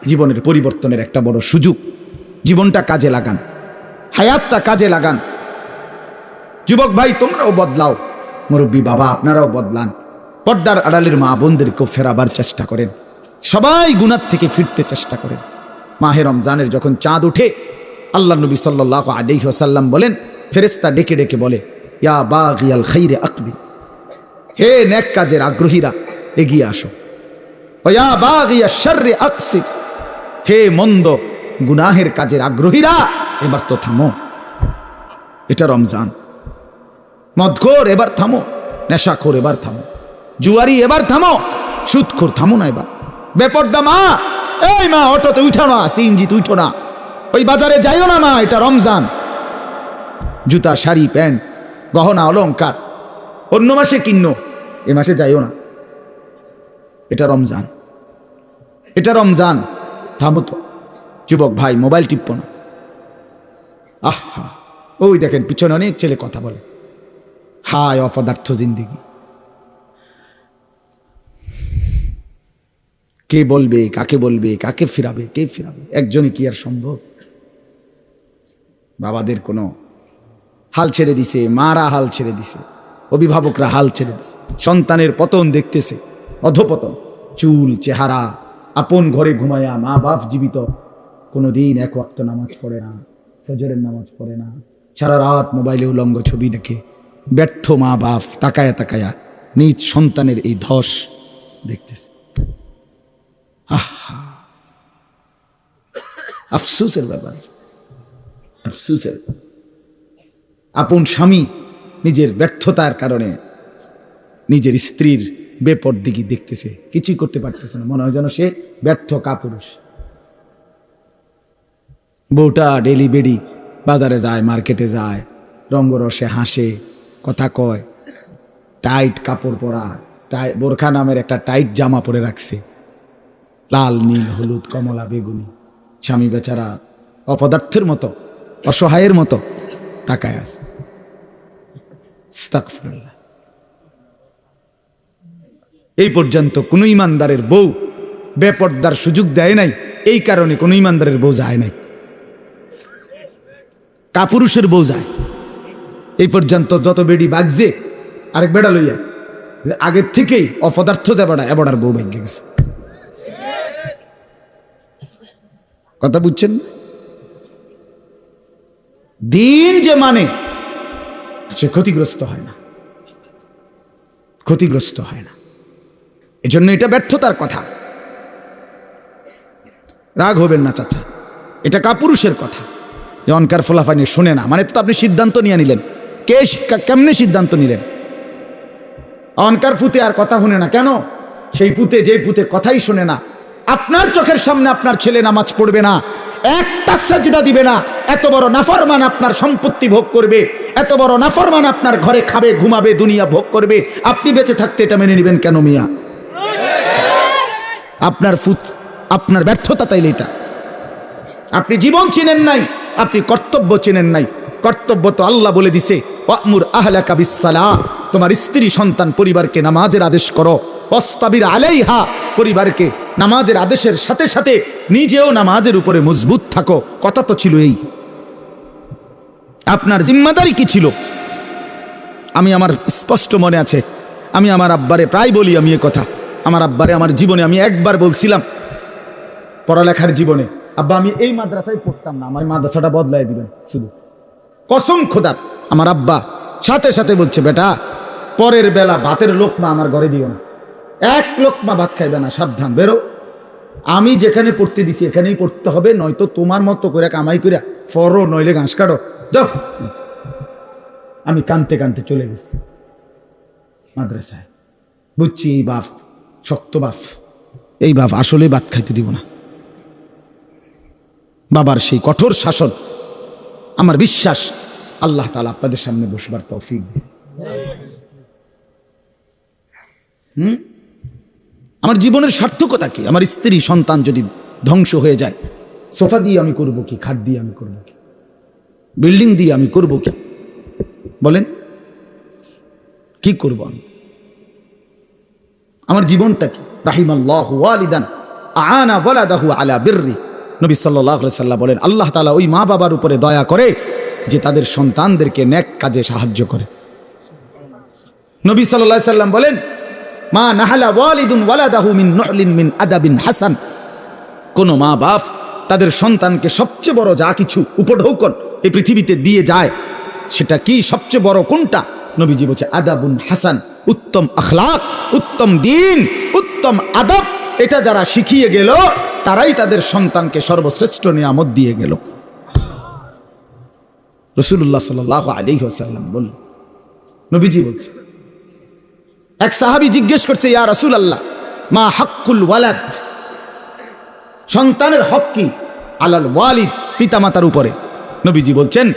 জীবনের পরিবর্তনের একটা বড় সুযোগ। জীবনটা কাজে লাগান, হায়াতটা কাজে লাগান। যুবক ভাই তোমরাও বদলাও, মুরব্বী বাবা আপনারাও বদলান। পর্দার আড়ালের মা বোনদেরকেও ফেরাবার চেষ্টা করেন। সবাই গুনাহ থেকে ফিরতে চেষ্টা করেন। মাহে রমজানের যখন চাঁদ উঠে আল্লাহ নবী সাল্লাল্লাহু আলাইহি ওয়াসাল্লাম বলেন, ফেরেশতা ডেকে ডেকে বলে, ইয়া বাগিয়াল খাইরে আকবিল, হে নেক কাজের আগ্রহীরা এগিয়ে আসো। ইয়া বাগিয়াশ শাররি আকসির, হে মন্দ গুনাহের কাজের আগ্রহীরা এবার তো থামো। এটা রমজান। মদখোর এবার থামো, নেশাখোর এবার থামো, জুয়ারি এবার থামো, সুদখোর থামো না এবার। বেপরদা মা, এই মা অটোতে উঠো না, সিএনজিতে উঠো না, ওই বাজারে যাইও না মা, এটা রমজান। জুতা শাড়ি প্যান্ট গহনা অলংকার অন্য মাসে কিনো, এ মাসে যাইও না, এটা রমজান। এটা রমজান, থামো তো। যুবক ভাই মোবাইল টিপো না। আহা, ওই দেখেন পিছনে অনেক ছেলে কথা বলে। হায় অপদার্থ জিন্দিগি। কে বলবে, কাকে বলবে, কাকে ফিরাবে, কে ফিরাবে? একজনই কি আর সম্ভব? বাবাদের কোনো হাল ছেড়ে দিছে, মারা হাল ছেড়ে দিছে, অভিভাবকরা হাল ছেড়ে দিছে, সন্তানের পতন দেখতেছে, অধপতন। চুল চেহারা, আপন ঘরে ঘুমায়া, মা বাপ জীবিত, কোনোদিন এক ওয়াক্ত নামাজ পড়ে না, ফজরের নামাজ পড়ে না, সারা রাত মোবাইলে উলঙ্গ ছবি দেখে। ব্যর্থ মা বাপ তাকায়া তাকায়া নিজ সন্তানের এই ধস দেখতেছে। আহা, আফসোসের ব্যাপার, আফসোসের। আপন স্বামী নিজের ব্যর্থতার কারণে নিজের স্ত্রীর বেপরদিগি দেখতেছে, কিছুই করতে পারতেছে না, মনে হয় যেন সে ব্যর্থ কাপুরুষ। বউটা ডেলি বেডি বাজারে যায়, মার্কেটে যায়, রঙ্গরসে হাসে, কথা কয়, টাইট কাপড় পরা, বোরখা নামের একটা টাইট জামা পরে রাখছে, লাল নীল হলুদ কমলা বেগুনি। স্বামী বেচারা অপদার্থের মতো, অসহায়ের মতো তাকায় আছে। আস্তাগফিরুল্লাহ। এই পর্যন্ত কোন ইমানদারের বউ বেপর্দার সুযোগ দেয় নাই, এই কারণে কোন ইমানদারের বউ যায় নাই, কাপুরুষের বউ যায়। এই পর্যন্ত যত বেডি বাগছে আরেক বেড়া লইয়া, আগের থেকেই অপদার্থ যে বেড়া, এবাড়ার বউ ভাগ্যে গেছে। কথা বুঝছেন? দিন যে মানে সে ক্ষতিগ্রস্ত হয় না, ক্ষতিগ্রস্ত হয় না। এজন্য এটা ব্যর্থতার কথা। রাগ হবেন না চাচা, এটা কাপুরুষের কথা। অনকার ফোলাফানি শুনে না মানে তো আপনি সিদ্ধান্ত নিয়ে নিলেন। কেমনে সিদ্ধান্ত নিলেন? অনকার পুতে আর কথা শুনে না কেন? সেই পুতে, যে পুতে কথাই শুনে না, আপনার চোখের সামনে আপনার ছেলে নামাজ পড়বে না, একটা সাজদা দিবে না, এত বড় নাফরমান আপনার সম্পত্তি ভোগ করবে, এত বড় নাফরমান আপনার ঘরে খাবে, ঘুমাবে, দুনিয়া ভোগ করবে, আপনি বেঁচে থাকতে এটা মেনে নেবেন কেন মিয়া? আপনার আপনার ব্যর্থতা তাইলে এটা। আপনি জীবন চিনেন নাই, আপনি কর্তব্য চিনেন নাই। কর্তব্য তো আল্লাহ বলে দিছে, ওয়ামুর আহলাকা বিসসালাহ, তোমার স্ত্রী সন্তান পরিবারকে নামাজের আদেশ করো, ওয়াসতাবির আলাইহা, পরিবারকে নামাজের আদেশের সাথে সাথে নিজেও নামাজের উপরে মজবুত থাকো। কথা তো ছিল এই। আপনার জিম্মাদারি কি ছিল? আমি আমার স্পষ্ট মনে আছে, আমি আমার আব্বারে প্রায় বলি, আমি এ কথা আমার আব্বারে আমার জীবনে আমি একবার বলছিলাম, পড়ালেখার জীবনে, আব্বা আমি এই মাদ্রাসায় পড়তাম না, আমার মাদ্রাসাটা বদলাই দিবেন শুধু। কসম খোদার, আমার আব্বা সাথে সাথে বলছে, বেটা পরের বেলা ভাতের লোকমা আমার ঘরে দিও না, এক লোকমা ভাত খাইবে না, সাবধান, বেরো। আমি যেখানে পড়তে দিছি এখানেই পড়তে হবে, নয়তো তোমার মতো করে কামাই করে ফরো, নইলে ঘাস কাটো, যাও। আমি কানতে কানতে চলে গেছি মাদ্রাসায়। বুঝছি এই বাপ শক্ত বাপ, এই বাপ আসলে ভাত খাইতে দিব না। বাবার সেই কঠোর শাসন, আমার বিশ্বাস আল্লাহ তাআলা আপনাদের সামনে বসবার তৌফিক দিয়েছে। আমার জীবনের সার্থকতা কি? আমার স্ত্রী সন্তান যদি ধ্বংস হয়ে যায়, সোফা দিয়ে আমি করব কি? খাট দিয়ে আমি করব কি? বিল্ডিং দিয়ে আমি করব কি? বলেন, কি করব আমি? আমার জীবনটা কি? রাহিমাল্লাহু ওয়ালিদান আনা ওয়ালাদাহু আলা বিররি। নবী সাল্লাল্লাহু আলাইহি ওয়াসাল্লাম বলেন, আল্লাহ তাআলা ওই মা বাবার উপরে দয়া করে যে তাদের সন্তানদেরকে নেক কাজে সাহায্য করে। নবী সাল্লাল্লাহু আলাইহি ওয়াসাল্লাম বলেন, মা নাহালা ওয়ালিদুন ওয়ালাদাহু মিন নুহলিন মিন আদাবিন হাসান। কোন মা বাপ তাদের সন্তানকে সবচেয়ে বড় যা কিছু উপঢৌকন এই পৃথিবীতে দিয়ে যায়, সেটা কি সবচেয়ে বড় কোনটা? নবীজি বলছে আদাবুন হাসান, উত্তম আখলাক, উত্তম দ্বীন, উত্তম আদব। এটা যারা শিখিয়ে গেল তারাই তাদের সন্তানকে সর্বশ্রেষ্ঠ নিয়ামত দিয়ে গেল। রাসূলুল্লাহ সাল্লাল্লাহু আলাইহি ওয়াসাল্লাম বলল, নবীজি বলছে, এক সাহাবী জিজ্ঞেস করছে, ইয়া রাসূলুল্লাহ মা হাক্কুল ওয়ালাদ, সন্তানের হক কি? আলাল ওয়ালিদ, পিতামাতার উপরে। নবীজি বলছেন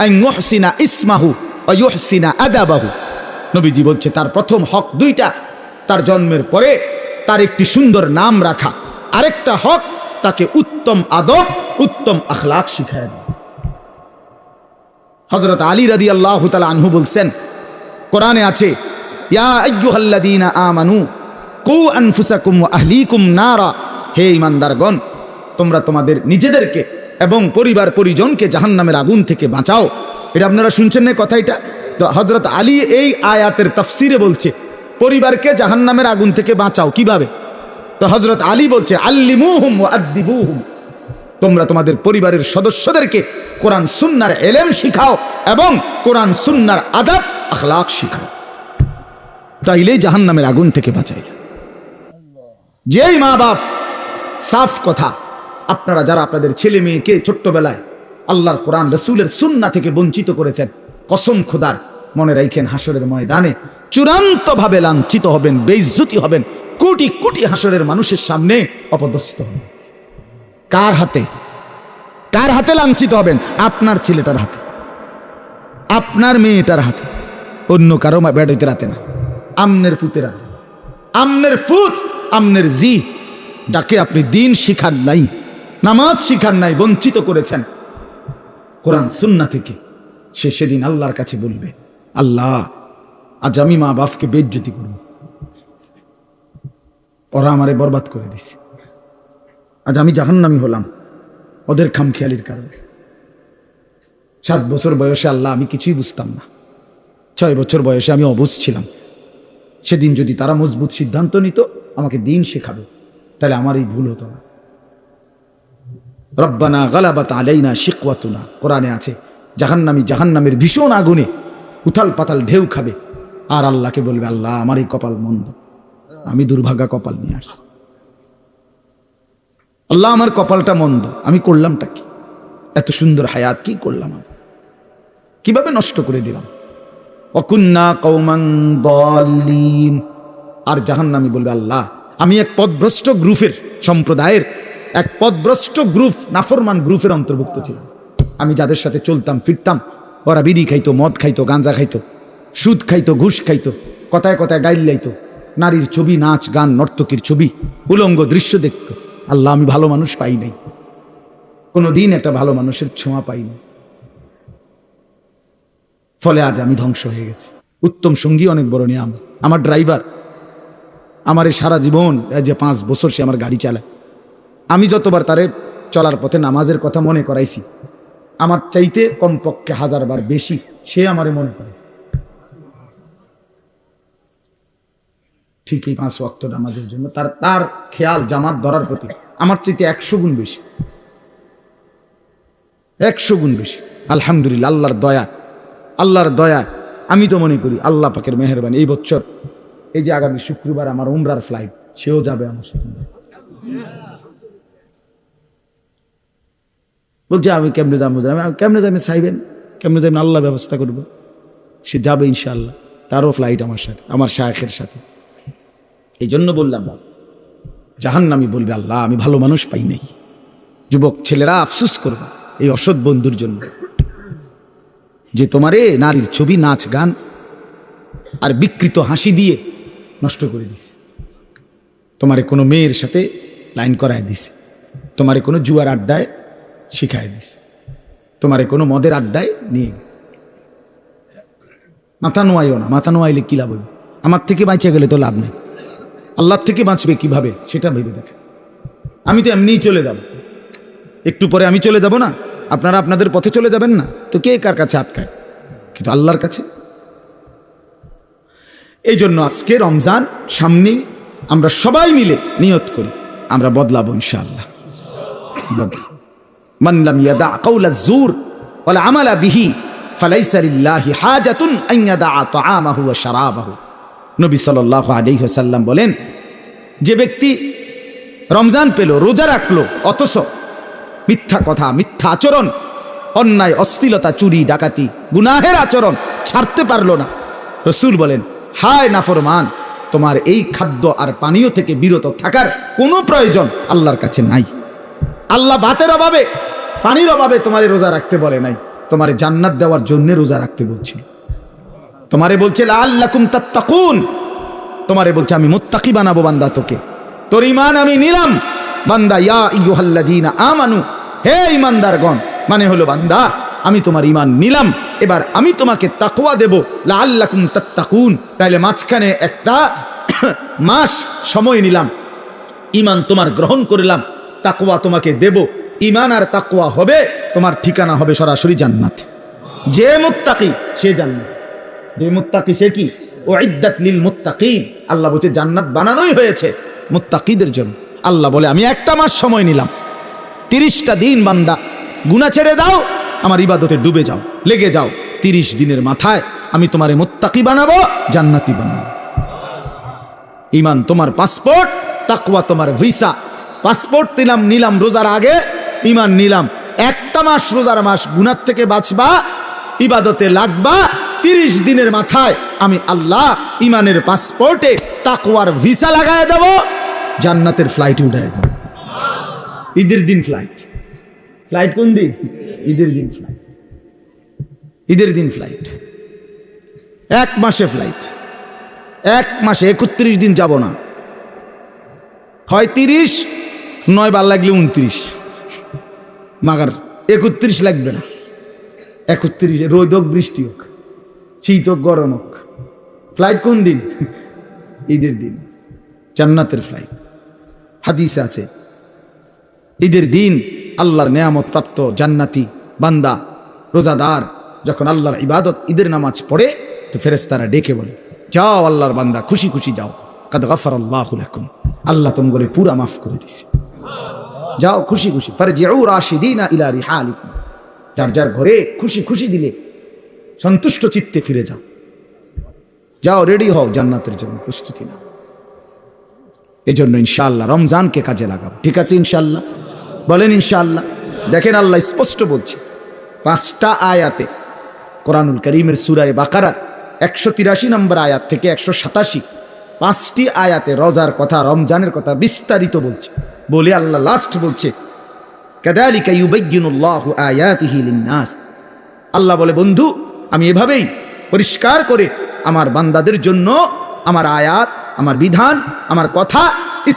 আন ইউহসিনা ইসমাহু ওয়া ইউহসিনা আদাবাহু। নবীজি বলছে তার প্রথম হক দুইটা, তার জন্মের পরে তার একটি সুন্দর নাম রাখা, আরেকটা হক তাকে উত্তম আদব, উত্তম আখলাক শিখায় দেওয়া। হযরত আলী রাদিয়াল্লাহু তাআলা আনহু বলছেন, কোরআনে আছে, ইয়া আইয়ুহাল্লাযীনা আমানু কু আনফুসাকুম ওয়া আহলিকুম নারা। হে ঈমানদারগণ, তোমরা তোমাদের নিজেদেরকে এবং পরিবার পরিজনকে জাহান্নামের আগুন থেকে বাঁচাও। এটা আপনারা শুনছেন না কথা? এটা তো হযরত আলী এই আয়াতের তাফসিরে বলছে পরিবারকে জাহান্নামের আগুন থেকে বাঁচাও কিভাবে? তো হযরত আলী বলছে আল্লিমুহুম ওয়া আদ্দিবুহুম, তোমরা তোমাদের পরিবারের সদস্যদেরকে কোরআন সুন্নাহর ইলম শিখাও এবং কোরআন সুন্নাহর আদব আখলাক শিখাও, তাইলেই জাহান্নামের আগুন থেকে বাঁচাইলে। যেই মা বাপ, সাফ কথা, আপনারা যারা আপনাদের ছেলে মেয়েকে ছোট্টবেলায় আল্লাহর কোরআন রাসূলের সুন্নাহ থেকে বঞ্চিত করেছেন, কসম খোদার মনে রাখেন হাসরের ময়দানে চূড়ান্তভাবে লাঞ্ছিত হবেন, বেইজ্জতি হবেন, কোটি কোটি হাসরের মানুষের সামনে অপদস্থ হবেন। কার হাতে? কার হাতে লাঞ্ছিত হবেন? আপনার ছেলেটার হাতে, আপনার মেয়েটার হাতে, অন্য কারো বেড়াইতে রাতে না, আমনের ফুতের হাতে। আমনের ফুত, আমনের জি, যাকে আপনি দিন শিখান নাই, নামাজ শিখান নাই, বঞ্চিত করেছেন কোরআন সুন্নাহ থেকে, সে সেদিন আল্লাহর কাছে বলবে, আল্লাহ আজ আমি মা বাপকে বেইজ্জতি করব, ওরা আমারে বরবাদ করে দিছে, আজ আমি জাহান্নামী হলাম ওদের খামখেয়ালির কারণে। 7 বছর বয়সে আল্লাহ আমি কিছুই বুঝতাম না, 6 বছর বয়সে আমি অবুঝ ছিলাম। সেদিন যদি তারা মজবুত সিদ্ধান্ত নিত আমাকে দিন শেখাবে, তাহলে আমার এই ভুল হতো না। রব্বানা গালাবাত আলাইনা শিকওয়াতুনা, কোরআনে আছে, জাহান্নামী জাহান্নামের ভীষণ আগুনে উথাল পাতাল ঢেউ খাবে, আর আল্লাহকে বলবে, আল্লাহ আমার এই কপাল মন্দ, আমি দুর্ভাগা কপাল নিয়ে আসছি, আল্লাহ আমার কপালটা মন্দ, আমি করলামটা কি? এত সুন্দর হায়াত কি করলাম আমি? কিভাবে নষ্ট করে দিলাম? ওয়াকুন্না কওমান দাল্লিন। আর জাহান্নামী বলবে, আল্লাহ আমি এক পথভ্রষ্ট গ্রুপের, সম্প্রদায়ের এক পথভ্রষ্ট গ্রুপ, নাফরমান গ্রুপের অন্তর্ভুক্ত ছিলাম। আমি যাদের সাথে চলতাম ফিরতাম, ওরা বিড়ি খাইতো, মদ খাইতো, গাঁজা খাইতো, সুদ খাইতো, ঘুষ খাইতো, কথায় কথায় গাইল লাইতো, নারীর ছবি, নাচ গান, নর্তকীর ছবি, উলঙ্গ দৃশ্য দেখত। আল্লাহ আমি ভালো মানুষ পাই নাই, কোনোদিন একটা ভালো মানুষের ছোঁয়া পাইনি, ফলে আজ আমি ধ্বংস হয়ে গেছি। উত্তম সঙ্গী অনেক বড় নিয়ামত। আমার ড্রাইভার, আমার এই সারা জীবন, যে 5 বছর সে আমার গাড়ি চালায়, আমি যতবার তারে চলার পথে নামাজের কথা মনে করাইছি, আমার চাইতে কমপক্ষে 1000 বার বেশি সে আমারে মনে করে। ঠিক এই 5 ওয়াক্ত নামাজের জন্য তার খেয়াল জামাত ধরার প্রতি আমার চাইতে 100 গুণ বেশি, 100 গুণ বেশি। আলহামদুলিল্লাহ, আল্লাহর দয়া, আল্লাহর দয়া। আমি তো মনে করি আল্লাহ পাকের মেহেরবানি, এই বছর এই যে আগামী শুক্রবার আমার উমরার ফ্লাইট, সেও যাবে আমার সাথে। বলছে আমি কেমনে যাবো, কেমনে যাবেন চাইবেন, কেমনে যাবেন আল্লাহ ব্যবস্থা করব। সে যাবে ইনশাআল্লাহ, তারও ফ্লাইট আমার সাথে, আমার শায়েখের সাথে। এই জন্য বললাম, জাহান্নামী বলবে, আল্লাহ আমি ভালো মানুষ পাই নাই। যুবক ছেলেরা আফসোস করবা এই অসৎ বন্ধুর জন্য, যে তোমারে নারীর ছবি, নাচ গান আর বিকৃত হাসি দিয়ে নষ্ট করে দিছে। তোমারে কোনো মেয়ের সাথে লাইন করায় দিছে, তোমারে কোনো জুয়ার আড্ডায় শিখায় দিছে, তোমারে কোনো মদের আড্ডায় নিয়ে গেছে। মাথা নোয়াইও না, মাথা নোয়াইলে কি লাভ হইবে? আমার থেকে বাঁচে গেলে তো লাভ নেই, আল্লাহর থেকে বাঁচবে কিভাবে সেটা ভেবে দেখে। আমি তো এমনিই চলে যাব, একটু পরে আমি চলে যাব না, আপনারা আপনাদের পথে চলে যাবেন না, তো কে কার কাছে আটকায়? কিন্তু আল্লাহর কাছে। এই জন্য আজকে রমজান সামনেই, আমরা সবাই মিলে নিয়ত করি আমরা বদলাবো ইনশাআল্লাহ। মান লাম ইয়াদা কাওলা যুর ওয়াল আমালা বিহি ফালাইসা লিল্লাহি হাজাতুন আন ইয়াদা তাআমাহু ওয়া শারাবাহু। নবী সাল্লাল্লাহু আলাইহি ওয়াসাল্লাম বলেন, যে ব্যক্তি রমজান পেল, রোজা রাখলো, অথচ মিথ্যা কথা, মিথ্যা আচরণ, অন্যায়, অশ্লীলতা, চুরি, ডাকাতি, গুনাহের আচরণ ছাড়তে পারলো না, রাসূল বলেন, হায় নাফরমান, তোমার এই খাদ্য আর পানীয় থেকে বিরত থাকার কোনো প্রয়োজন আল্লাহর কাছে নাই। আল্লাহ ভাতের অভাবে, পানির অভাবে তোমারে রোজা রাখতে বলে নাই, তোমারে জান্নাত দেওয়ার জন্য রোজা রাখতে বলছিল। তোমারে বলছে লাআল্লাকুম তাত্তাকুন, তোমারে বলছে আমি মুত্তাকি বানাবো বান্দা তোকে, তোর ঈমান আমি নিলাম বান্দা। ইয়া আইয়ুহাল্লাযীনা আমানু, হে ঈমানদারগণ, মানে হলো বান্দা আমি তোমার ঈমান নিলাম, এবার আমি তোমাকে তাকওয়া দেব, লাআল্লাকুম তাত্তাকুন। তাইলে মাঝখানে একটা মাস সময় নিলাম, ঈমান তোমার গ্রহণ করলাম, তাকওয়া তোমাকে দেব, ঈমান আর তাকওয়া হবে, তোমার ঠিকানা হবে সরাসরি জান্নাত। যে মুত্তাকি সে জান্নাত, যে মুত্তাকি সে কি? উইদ্দাত লিল মুত্তাকিন। আল্লাহ বলছে জান্নাত বানানোই হয়েছে মুত্তাকিদের জন্য। আল্লাহ বলে আমি একটা মাস সময় নিলাম, 30টা দিন বান্দা গুনাহ ছেড়ে দাও, আমার ইবাদতে ডুবে যাও, লেগে যাও, 30 দিনের মাথায় আমি তোমারে মুত্তাকি বানাবো, জান্নাতি বানাবো। ঈমান তোমার পাসপোর্ট, তাকওয়া তোমার ভিসা। পাসপোর্ট নিলাম রোজার আগে, ঈমান নিলাম, একটা মাস রোজার মাস, গুনাহ থেকে বাঁচবা, ইবাদতে লাগবা, 30 দিনের মাথায় আমি আল্লাহ ঈমানের পাসপোর্টে তাকওয়ার ভিসা লাগায় দেব, জান্নাতের ফ্লাইটে উঠায় দেব। ঈদের দিন ফ্লাইট। ফ্লাইট কোন দিন? ঈদের দিন ফ্লাইট। ঈদের দিন ফ্লাইট, 1 মাসে ফ্লাইট, 1 মাসে 31 দিন যাব না, হয় 30, নয় বার লাগলে 29, মাগার 31 লাগবে না। 31 রোদ হোক, বৃষ্টি হোক, শীত হোক, গরম হোক, ফ্লাইট কোন দিন? ঈদের দিন, জান্নাতের ফ্লাইট। হাদিসে আছে ঈদের দিন আল্লাহর নেয়ামত প্রাপ্ত জান্নাতি বান্দা, রোজাদার যখন আল্লাহর ইবাদত, ঈদের নামাজ পড়ে, তো ফেরেশতারা ডেকে বলে, যাও আল্লাহর বান্দা, খুশি খুশি যাও, কাদ গাফারাল্লাহু লাকুম, আল্লাহ তোমাকে পুরা মাফ করে দিছে, যাও খুশি খুশি। ফারজিউ রাশিদিনা ইলা রিহালিকুম, যার যার ঘরে খুশি খুশি দিলে সন্তুষ্ট চিত্তে ফিরে যাও, যাও রেডি হও জান্নাতের জন্য, প্রস্তুতি নাও। এজন্য ইনশাআল্লাহ রমজানকে কাজে লাগাবো, ঠিক আছে ইনশাআল্লাহ? বলেন ইনশাআল্লাহ। দেখেন আল্লাহ স্পষ্ট বলছে 5টা আয়াতে, কোরআনুল কারীমের সূরা বাকারার 183 নম্বর আয়াত থেকে 187, 5টি আয়াতে রোজার কথা, রমজানের কথা বিস্তারিত বলছে। বলে আল্লাহ লাস্ট বলছে, কাযালিকা ইউবায়্যিনুল্লাহু আয়াতিহি লিন-নাস। আল্লাহ বলে, বন্ধু আমি এভাবেই পরিষ্কার করে আমার বান্দাদের জন্য আমার আয়াত, আমার বিধান, আমার কথা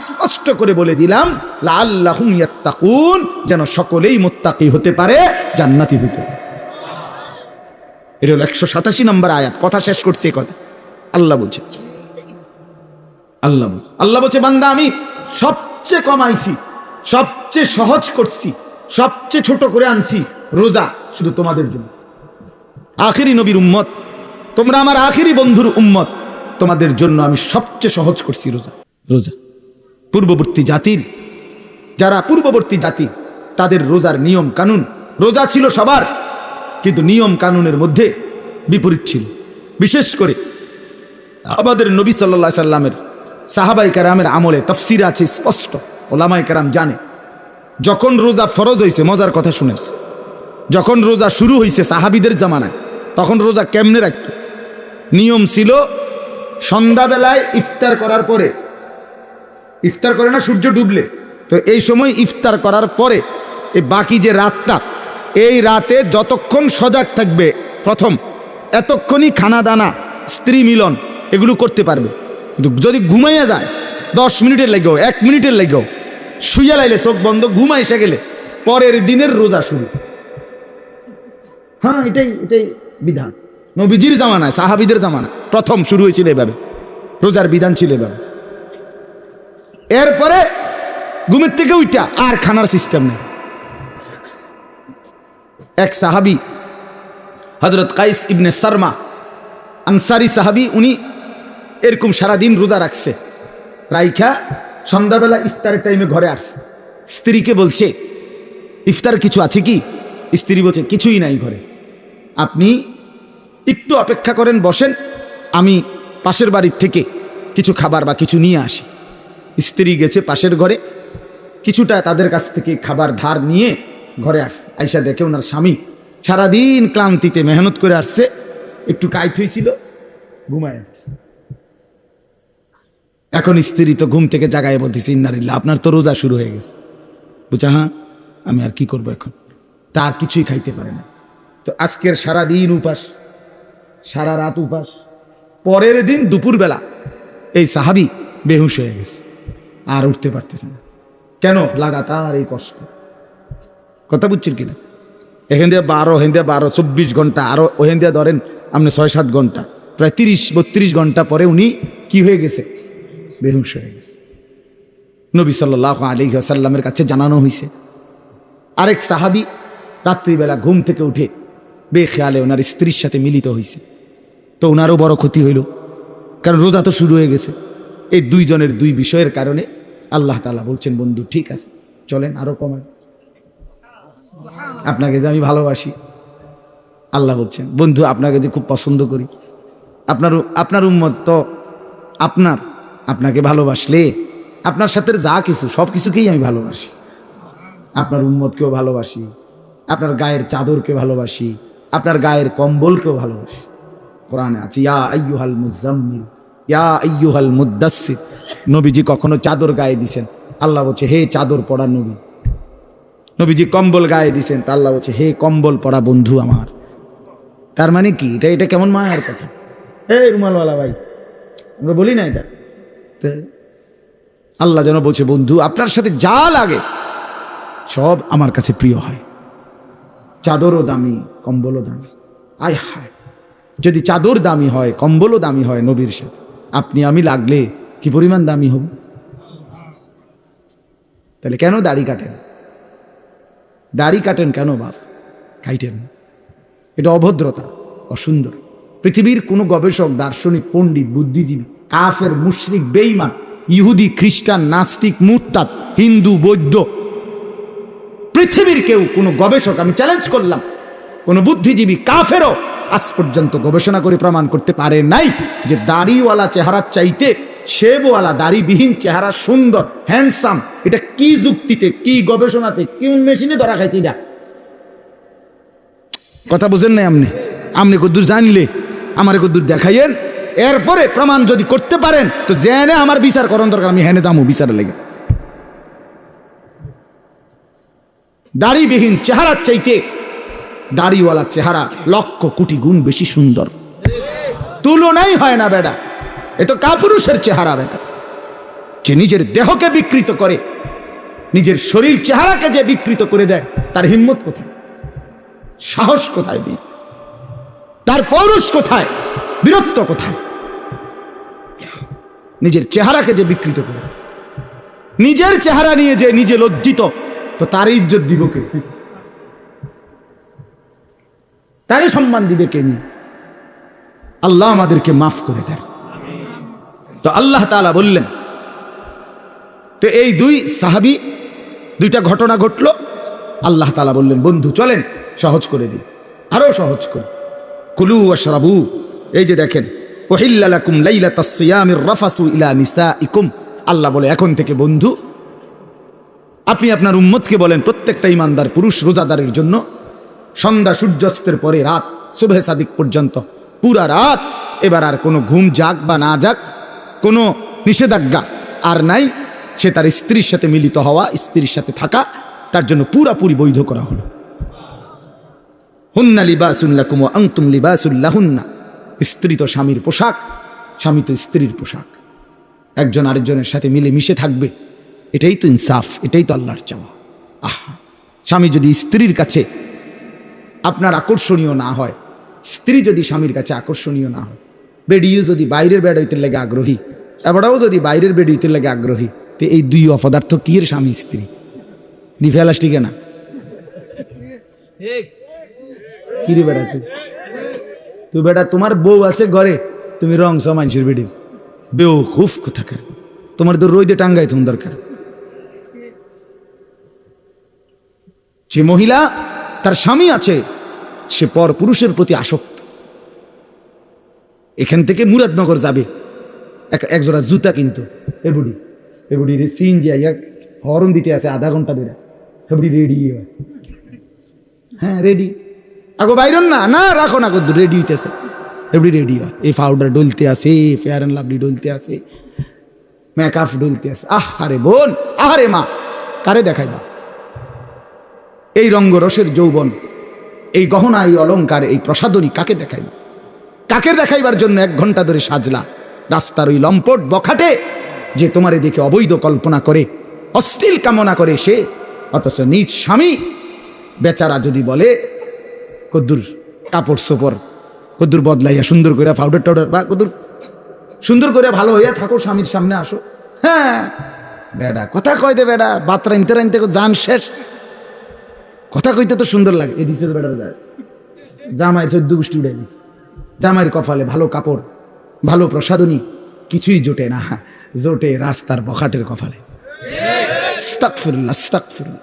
স্পষ্ট করে বলে দিলাম, লাআল্লাহুম ইয়াত্তাকুন, যেন সকলেই মুত্তাকি হতে পারে, জান্নাতি হতে পারে। এটা হলো 187 নম্বর আয়াত। কথা শেষ করছে কথা আল্লাহ বলছে, আল্লাহ বলছে বান্দা আমি সবচেয়ে কমাইছি, সবচেয়ে সহজ করছি, সবচেয়ে ছোট করে আনছি রোজা, শুধু তোমাদের জন্য। আখিরি নবীর উম্মত তোমরা, আমার আখিরি বন্ধুর উম্মত, তোমাদের জন্য আমি সবচেয়ে সহজ করছি রোজা। রোজা পূর্ববর্তী জাতির, যারা পূর্ববর্তী জাতি, তাদের রোজার নিয়ম কানুন, রোজা ছিল সবার, কিন্তু নিয়ম কানুনের মধ্যে বিপরীত ছিল। বিশেষ করে আমাদের নবী সাল্লাল্লাহু আলাইহি সাল্লামের সাহাবায়ে কেরামের আমলে তাফসীর আছে স্পষ্ট, ওলামায়ে কেরাম জানে, যখন রোজা ফরজ হয়েছে, মজার কথা শুনেন, যখন রোজা শুরু হয়েছে সাহাবীদের জামানায়, তখন রোজা কেমনে রাখত? নিয়ম ছিল সন্ধ্যাবেলায় ইফতার করার পরে, ইফতার করে না সূর্য ডুবলে, তো এই সময় ইফতার করার পরে এই বাকি যে রাতটা, এই রাতে যতক্ষণ সজাগ থাকবে প্রথম, এতক্ষণই খানা দানা, স্ত্রী মিলন এগুলো করতে পারবে। কিন্তু যদি ঘুমাইয়া যায় 10 মিনিটের লাগেও, 1 মিনিটের লাগেও, শুইয়া লাইলে চোখ বন্ধ, ঘুমা এসে গেলে পরের দিনের রোজা শুরু। হ্যাঁ, এটাই বিধান। নবীজির জামানায়, সাহাবীদের জামানায় প্রথম শুরু হয়েছিল এভাবে, রোজার বিধান ছিল এভাবে। এরপরে ঘুমের থেকে উইটা আর খানার সিস্টেম নেই। এক সাহাবি হযরত কাইস ইবনে সারমা আনসারি সাহাবি, উনি এরকম সারাদিন রোজা রাখছে, রাইখা সন্ধ্যাবেলা ইফতারের টাইমে ঘরে আসছে। স্ত্রীকে বলছে ইফতার কিছু আছে কি? স্ত্রী বলছে কিছুই নাই ঘরে, আপনি একটু অপেক্ষা করেন, বসেন, আমি পাশের বাড়ির থেকে কিছু খাবার বা কিছু নিয়ে আসি। স্ত্রী গেছে পাশের ঘরে, কিছুটা তাদের কাছ থেকে খাবার ধার নিয়ে ঘরে আসছে। আইসা দেখে ওনার স্বামী সারাদিন ক্লান্তিতে মেহনত করে আসছে, একটু কাইট হয়েছিল, ঘুমায় আসছে। এখন স্ত্রী তো ঘুম থেকে জাগায় বলতেছে ইন্নালিল্লাহ, আপনার তো রোজা শুরু হয়ে গেছে। বুঝা, হ্যাঁ, আমি আর কি করবো এখন, তার কিছুই খাইতে পারে না। তো আজকের সারাদিন উপাস, সারা রাত উপাস, পরের দিন দুপুরবেলা এই সাহাবি বেহুশ হয়ে গেছে, আর উঠতে পারতেছে না। কেন? লাগাতার এই কষ্ট। কথা বুঝছেন কিনা? এখান দিয়ে 12 24 ঘন্টা, আরো ওখান দিয়ে ধরেন আপনি 6-7 ঘন্টা, প্রায় 30-32 ঘন্টা পরে উনি কি হয়ে গেছে? বেহুশ হয়ে গেছে। নবী সাল্লাল্লাহু আলাইহি ওয়াসাল্লামের কাছে জানানো হয়েছে। আরেক সাহাবি রাত্রিবেলা ঘুম থেকে উঠে বেখেয়ালে ওনার স্ত্রীর সাথে মিলিত হয়েছে, তো ওনারও বড় ক্ষতি হইল, কারণ রোজা তো শুরু হয়ে গেছে। এই দুইজনের দুই বিষয়ের কারণে আল্লাহ তাআলা বলছেন, বন্ধু ঠিক আছে, চলেন আরো কমান, আপনাকে যে আমি ভালোবাসি। আল্লাহ বলছেন, বন্ধু আপনাকে যে খুব পছন্দ করি, আপনার উম্মত তো আপনাকে ভালোবাসলে আপনার সাথে যা কিছু সব কিছুকেই আমি ভালোবাসি। আপনার উম্মতকেও ভালোবাসি, আপনার গায়ের চাদরকে ভালোবাসি, আপনার গায়ের কম্বলকেও ভালোবাসি। কোরআনে আছে ইয়া আইয়ুহাল মুজাম্মিল ইয়া আইয়ুহাল মুদ্দাসসির। নবীজি কখনো চাদর গায়ে দিছেন, আল্লাহ বলছে হে চাদর পরা নবী। নবীজি কম্বল গায়ে দিছেন, তা আল্লাহ বলছে হে কম্বল পরা বন্ধু আমার। তার মানে কি? এটা কেমন মায়ের কথা? এই রুমালওয়ালা ভাই, আমরা বলি না এটা? আল্লাহ যেন বলছে, বন্ধু আপনার সাথে যা লাগে সব আমার কাছে প্রিয় হয়। চাদরও দামি, কম্বলও দামি। আয় হায়, যদি চাদর দামি হয়, কম্বলও দামি হয় নবীর সাথে, আপনি আমি লাগলে কি পরিমাণ দামি হব? তাহলে কেন দাড়ি কাটেন? দাড়ি কাটেন কেন বাপ? কাটেন, এটা অভদ্রতা, অসুন্দর। পৃথিবীর কোনো গবেষক, দার্শনিক, পণ্ডিত, বুদ্ধিজীবী, কাফের, মুশরিক, বেঈমান, ইহুদি, খ্রিস্টান, নাস্তিক, মুরতাদ, হিন্দু, বৌদ্ধ, পৃথিবীর কেউ, কোনো গবেষক, আমি চ্যালেঞ্জ করলাম, কোনো বুদ্ধিজীবী, কাফেরও আজ পর্যন্ত গবেষণা করে প্রমাণ করতে পারে নাই যে দাড়িওয়ালা চেহারার চাইতে শেবওয়ালা দাড়িবিহীন চেহারা সুন্দর, হ্যান্ডসাম। এটা কি যুক্তিতে, কি গবেষণাতে, কোন মেশিনে ধরা খাইছে? এটা কথা বুঝেন নাই আপনি কদ্দুর জানলে আমার কদ্দুর দেখাইয়েন, এরপরে প্রমাণ যদি করতে পারেন তো জেনে আমার বিচার করার দরকার, আমি হেনে যাবো বিচারের লেগে। দাড়িবিহীন চেহারার চাইতে দাড়িওয়ালা চেহারা লক্ষ কোটি গুণ বেশি সুন্দর, তুলনাই হয় না বেটা। এ তো কাপুরুষের চেহারা বেটা, যে নিজের দেহকে বিকৃত করে, নিজের শরীর চেহারাকে যে বিকৃত করে দেয়, তার হিম্মত কোথায়? সাহস কোথায়? তার পৌরুষ কোথায়? বীরত্ব কোথায়? নিজের চেহারাকে যে বিকৃত করে, নিজের চেহারা নিয়ে যে নিজে লজ্জিত, তো তার ইজ্জত দিব কে? তারই সম্মান দিবে কে? নিয়ে আল্লাহ আমাদেরকে মাফ করে দেন। তো আল্লাহ তাআলা বললেন, তো এই দুই সাহাবী, দুইটা ঘটনা ঘটলো। আল্লাহ তাআলা বললেন, বন্ধু চলেন সহজ করে দিই, আরো সহজ করে। কুলু ওয়াশরাবু, এই যে দেখেন, উহিল্লা লাকুম লাইলাতাস সিয়ামির রাফাসু ইলা নিসাইকুম। আল্লাহ বলে এখন থেকে বন্ধু আপনি আপনার উম্মতকে বলেন, প্রত্যেকটা ইমানদার পুরুষ রোজাদারের জন্য সন্ধ্যা সূর্যাস্তের পরে রাত সুবহে সাদিক পর্যন্ত পুরা রাত, এবার আর কোনো ঘুম যাক বা না যাক, কোনো নিষেধাজ্ঞা আর নাই। সে তার স্ত্রীর সাথে মিলিত হওয়া, স্ত্রীর সাথে থাকা তার জন্য পুরাপুরি বৈধ করা হলো। হুন্না লিবাসুন লাকুম ওয়া আনতুম লিবাসুল লাহুন্না। স্ত্রী তো স্বামীর পোশাক, স্বামী তো স্ত্রীর পোশাক। একজন আরেকজনের সাথে মিলে মিশে থাকবে, এটাই তো ইনসাফ, এটাই তো আল্লাহর চাওয়া। আহা, স্বামী যদি স্ত্রীর কাছে আপনার আকর্ষণীয় না হয়, স্ত্রী যদি স্বামীর কাছে আকর্ষণীয় না হয়, বেডিও যদি বাইরের বেড হইতে লাগে আগ্রহী, এবারও যদি বাইরের বেড হইতে লাগে আগ্রহী, তো এই দুই অপদার্থ কি এর স্বামী স্ত্রী ডিফেলাসটিকে না কি রে বেটা তুই বেটা তোমার বউ আছে ঘরে তুমি রং ছ মানুষের বেডির বেউ খুব কোথাকার তোমার তো রইদে টাঙ্গাই তুমি দরকার যে মহিলা তার স্বামী আছে সে পর পুরুষের প্রতি আসক্ত এখান থেকে মুরাদনগর যাবে একজোড়া জুতা কিন্তু এ বুড়ি রে সিন যে হরন দিতে আছে আধা ঘন্টা ধরে এবুড়ি রেডি হ্যাঁ রেডি আগো বাইরন না না রাখো না রেডি হইতেছে এবুড়ি রেডি হয় এই পাউডার ডলতে আসে ফেয়ার অ্যান্ড লাভলি ডলতে আসে মেকআপ ডলতে আসে আরে বোন আরে মা কারে দেখাইবা এই রঙ্গরসের যৌবন এই গহনা এই অলংকার এই প্রসাদনী কাকে দেখাইবা কাকে দেখাইবার জন্য 1 ঘন্টা ধরে সাজলা রাস্তার ওই লম্পট বখাটে যে তোমারে দেখে অবৈধ কল্পনা করে অশ্লীল কামনা করে সে অথচ নিজ স্বামী বেচারা যদি বলে কদ্দুর কাপড় সোপড় কদ্দুর বদলাইয়া সুন্দর করে পাউডার টাউডার বা কদ্দুর সুন্দর করে ভালো হইয়া থাকো স্বামীর সামনে আসো হ্যাঁ বেড়া কথা কয় দে বেড়া বাত রাইনতে রাইনতে জান শেষ কথা কইতে তো সুন্দর লাগে এই দিছে বেড়ার যায় জামাই 14 গোষ্ঠী উড়াই দিছে জামাইয়ের কপালে ভালো কাপড় ভালো প্রসাদনী কিছুই জোটে না জোটে রাস্তার বখাটের কপালে আস্তাগফিরুল্লাহ আস্তাগফিরুল্লাহ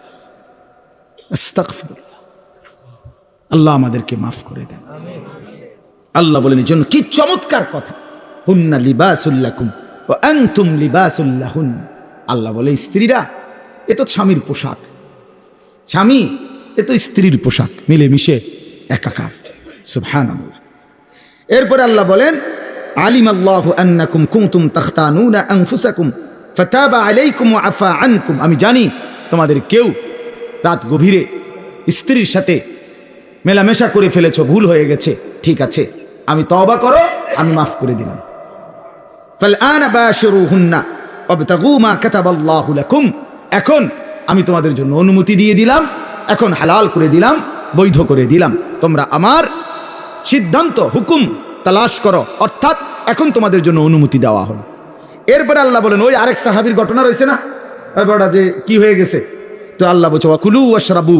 আস্তাগফিরুল্লাহ আল্লাহ আমাদেরকে মাফ করে দেন আল্লাহ বলেন এই জন্য কি চমৎকার কথা হুন্না লিবাসুল লাকুম ওয়া আনতুম লিবাসুল লাহুন আল্লাহ বলে স্ত্রীরা এ তো স্বামীর পোশাক স্বামী এ তো স্ত্রীর পোশাক মিলেমিশে একাকার সুবহানাল্লাহ এরপরে আল্লাহ বলেন আলিমাল্লাহু আন্নাকুম কুনতুম তাখতানুনা আনফুসাকুম ফাতাবা আলাইকুম ওয়া আফা আনকুম আমি জানি তোমাদের কেউ রাত গভীরে স্ত্রীর সাথে মেলামেশা করে ফেলেছো ভুল হয়ে গেছে ঠিক আছে আমি তওবা করো আমি মাফ করে দিলাম ফালআনা বাশিরুহুন্না ওয়াবতাগু মা কাতাবাল্লাহু লাকুম এখন আমি তোমাদের জন্য অনুমতি দিয়ে দিলাম এখন হালাল করে দিলাম বৈধ করে দিলাম তোমরা আমার সিদ্ধান্ত হুকুম তালাশ করো অর্থাৎ এখন তোমাদের জন্য অনুমতি দেওয়া হলো এরপরে আল্লাহ বলেন ওই আরেক সাহাবীর ঘটনা রয়েছে না ওই বড়া যে কি হয়ে গেছে তো আল্লাহ বলছে ওয়াকুলু ওয়াশরাবু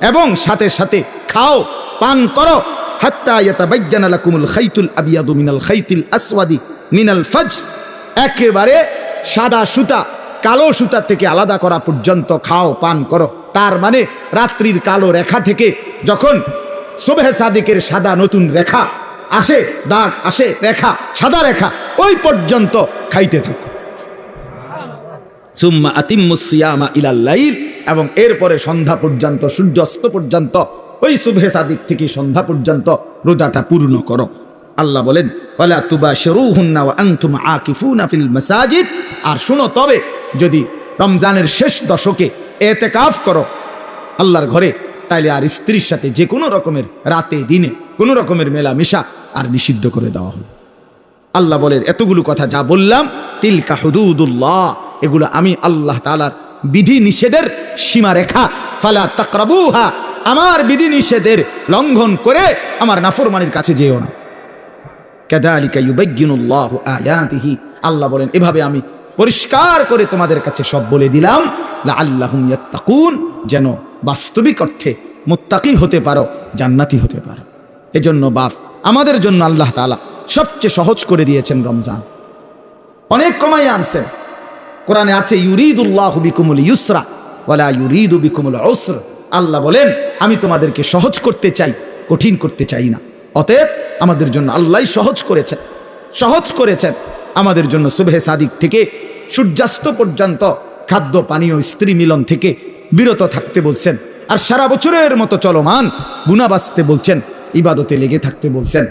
এবং সাথে সাথে খাও পান করো হাত্তা ইয়াতাবায়্যানা লাকুমুল খাইতুল আবিয়াদু মিনাল খাইতিল আসওয়াদি মিনাল ফজর একেবারে সাদা সুতা কালো সুতা থেকে আলাদা করা পর্যন্ত খাও পান করো তার মানে রাত্রির কালো রেখা থেকে যখন সুবহে সাদিকের সাদা নতুন রেখা আসে দাগ আসে রেখা সাদা রেখা ওই পর্যন্ত খাইতে থাকো সুম্মা আতিম্মুস সিয়ামা ইলাল লাইল এবং এরপরে সন্ধ্যা পর্যন্ত সূর্যাস্ত পর্যন্ত ওই সুবহে সাদিক থেকে সন্ধ্যা পর্যন্ত রোজাটা পূর্ণ করো আল্লাহ বলেন ওয়ালা তুবাশিরুহুন্না ওয়া আনতুম আকিফুনা ফিল মাসাজিদ আর শুনো তবে যদি রমজানের শেষ দশকে ইতিকাফ করো আল্লাহর ঘরে তাইলে আর স্ত্রীর সাথে যে কোনো রকমের রাতে দিনে কোনো রকমের মেলামেশা আর নিষিদ্ধ করে দেওয়া হবে আল্লাহ বলে এতগুলো কথা যা বললাম তিলকা হুদুদুল্লাহ এগুলো আমি আল্লাহ তাআলার বিধি নিষেধের সীমারেখা ফালা তাকরাবুহা আমার বিধি নিষেধের লঙ্ঘন করে আমার নাফরমানির কাছে যেও না কাযালিকা ইউবায়্যিনুল্লাহু আয়াতিহি আল্লাহ বলেন এভাবে আমি পরিষ্কার করে তোমাদের কাছে সব বলে দিলাম লাআল্লাহুম ইয়াত্তাকুন যেন বাস্তবিক অর্থে মুত্তাকি হতে পারো জান্নাতি হতে পারো এজন্য বাপ আমাদের জন্য আল্লাহ তাআলা সবচেয়ে সহজ করে দিয়েছেন রমজান অনেক কমাই আনছেন কোরআনে আছে ইউরিদুল্লাহু বিকুমুল ইউসরা ওয়ালা ইউরিদু বিকুমুল উসর আল্লাহ বলেন আমি তোমাদেরকে সহজ করতে চাই কঠিন করতে চাই না অতএব আমাদের জন্য আল্লাহই সহজ করেছেন আমাদের জন্য সুবহে সাদিক থেকে সূর্যাস্ত পর্যন্ত খাদ্য পানীয় স্ত্রী মিলন থেকে বিরত থাকতে বলছেন আর সারা বছরের মতো চলমান গুনাহ বাঁচতে বলছেন ইবাদতে লেগে থাকতে বলছেন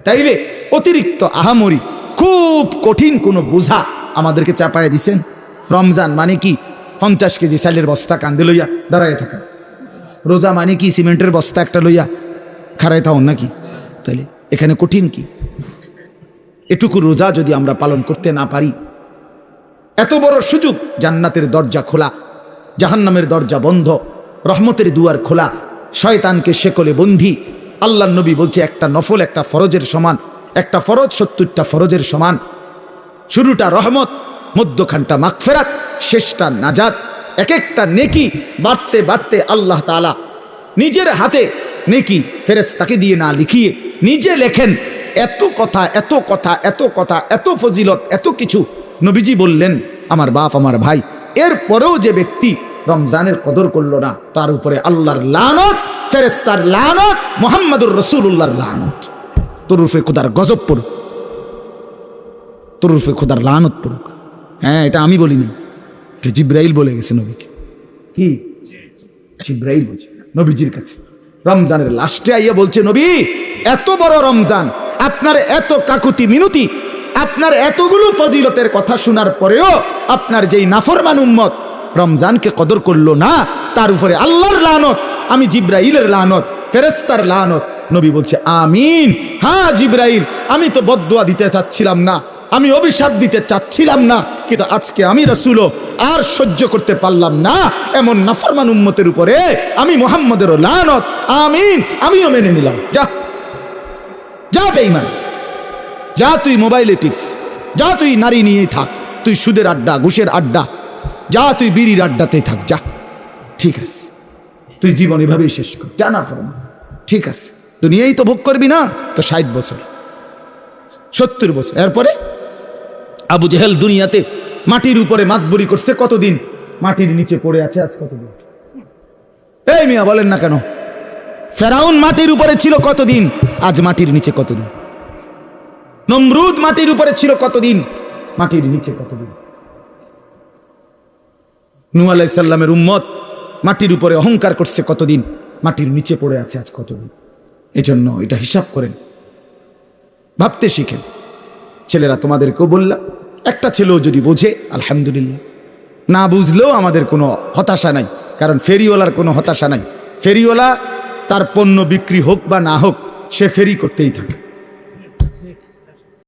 তাইলে অতিরিক্ত আহামরি খুব কঠিন কোনো বোঝা আমাদেরকে চাপায় দিছেন রমজান মানে কি 50 কেজি চালের বস্তা কান্দে লইয়া দাঁড়ায় থাকা রোজা মানে কি সিমেন্টের বস্তা একটা লইয়া খাড়ায় থাকুন নাকি তাইলে এখানে কঠিন কি এটুকু রোজা যদি আমরা পালন করতে না পারি এত বড় সুযোগ জান্নাতের দরজা খোলা জাহান্নামের দরজা বন্ধ রহমতের দুয়ার খোলা শয়তানকে শেকলে বন্ধি আল্লাহর নবী বলছে একটা নফল একটা ফরজের সমান একটা ফরজ 70টা ফরজের সমান শুরুটা রহমত মধ্যখানটা মাগফিরাত শেষটা নাজাত। এক একটা নেকি বাড়তে বাড়তে আল্লাহ তাআলা নিজের হাতে নেকি ফেরেশতাকে দিয়ে না লিখিয়ে নিজে লেখেন। এত কথা, এত কথা, এত কথা, এত ফজিলত, এত কিছু নবীজি বললেন আমার বাপ আমার ভাই। এরপরেও যে ব্যক্তি রমজানের কদর করলো না, তার উপরে আল্লাহর লানত, ফেরেশতার লানত, মুহাম্মদুর রাসূলুল্লাহর লানত। তোর রূপে খোদার গজব পড়ুক, তোর রূপে খোদার লানত পড়ুক। হ্যাঁ, এটা আমি বলিনি, এটা জিব্রাইল বলে গেছে নবীকে। কি জিব্রাইল বলছে নবীজির কাছে রমজানের লাস্টে আইয়া বলছে, নবী এত বড় রমজান, আপনার এত কাকুতি মিনতি, আপনার এতগুলো ফজিলতের কথা শোনার পরেও আপনার যেই নাফরমান উম্মত রমজানকে কদর করলো না, তার উপরে আল্লাহর লানত, আমি জিব্রাইলের লানত, ফেরেশতার লানত। নবী বলছে আমিন। হ্যাঁ জিব্রাইল, আমি তো বদদুয়া দিতে চাচ্ছিলাম না, আমি অভিশাপ দিতে চাচ্ছিলাম না, কিন্তু আজকে আমি রাসূলও আর সহ্য করতে পারলাম না এমন নাফরমান উম্মতের উপরে আমি মুহাম্মদেরও লানত। আমিন, আমিও মেনে নিলাম। যা যা বেঈমান, যা তুই মোবাইলে টিপ, যা তুই নারী নিয়েই থাক, তুই সুদের আড্ডা, ঘুষের আড্ডা, যা তুই বিড়ির আড্ডাতেই থাক, যা, ঠিক আছে, তুই জীবন এভাবেই শেষ কর, যা না ফরমান, ঠিক আছে। দুনিয়াই তো ভোগ করবি না, তো 60 বছর 70 বছর। এরপরে আবু জেহেল দুনিয়াতে মাটির উপরে মাতবরি করছে কতদিন, মাটির নিচে পড়ে আছে আজ কতদিন? এই মিয়া বলেন না কেন? ফেরাউন মাটির উপরে ছিল কতদিন, আজ মাটির নিচে কতদিন? নমরুদ মাটির উপরে ছিল কতদিন, মাটির নিচে কতদিন? নূহ আলাইহিস সালামের উম্মত মাটির উপরে অহংকার করছে কতদিন, মাটির নিচে পড়ে আছে আজ কতদিন? এজন্য এটা হিসাব করেন, ভাবতে শিখেন। ছেলেরা তোমাদেরকেও বললাম, একটা ছেলেও যদি বোঝে আলহামদুলিল্লাহ, না বুঝলেও আমাদের কোনো হতাশা নাই, কারণ ফেরিওয়ালার কোনো হতাশা নাই। ফেরিওয়ালা তার পণ্য বিক্রি হোক বা না হোক, সে ফেরি করতেই থাকে।